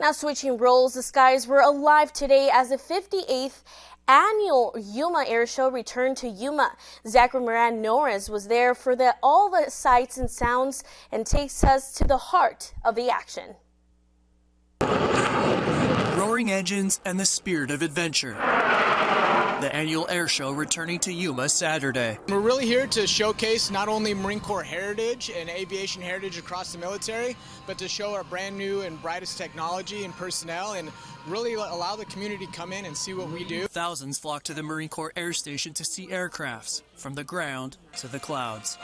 Now switching roles, the skies were alive today as the 58th annual Yuma Airshow returned to Yuma. Zachary Moran Norris was there for all the sights and sounds and takes us to the heart of the action. Roaring engines and the spirit of adventure. The annual air show returning to Yuma Saturday. We're really here to showcase not only Marine Corps heritage and aviation heritage across the military, but to show our brand new and brightest technology and personnel and really allow the community to come in and see what we do. Thousands flock to the Marine Corps Air Station to see aircrafts, from the ground to the clouds.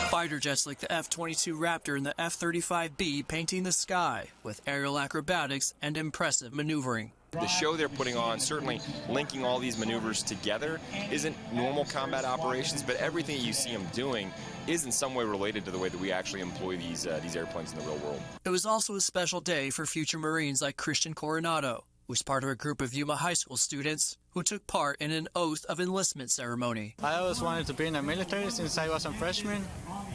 Fighter jets like the F-22 Raptor and the F-35B painting the sky with aerial acrobatics and impressive maneuvering. The show they're putting on, certainly linking all these maneuvers together, isn't normal combat operations, but everything you see them doing is in some way related to the way that we actually employ these airplanes in the real world. It was also a special day for future Marines like Christian Coronado, who's part of a group of Yuma High School students who took part in an oath of enlistment ceremony. I always wanted to be in the military since I was a freshman.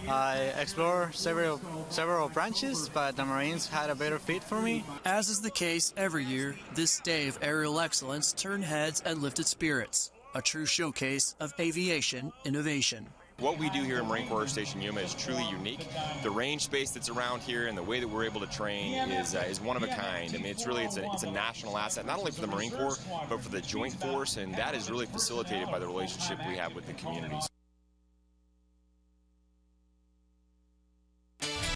I explored several branches, but the Marines had a better fit for me. As is the case every year, this day of aerial excellence turned heads and lifted spirits, a true showcase of aviation innovation. What we do here in Marine Corps Air Station Yuma is truly unique. The range space that's around here and the way that we're able to train is one of a kind. I mean, it's a national asset, not only for the Marine Corps, but for the Joint Force, and that is really facilitated by the relationship we have with the communities.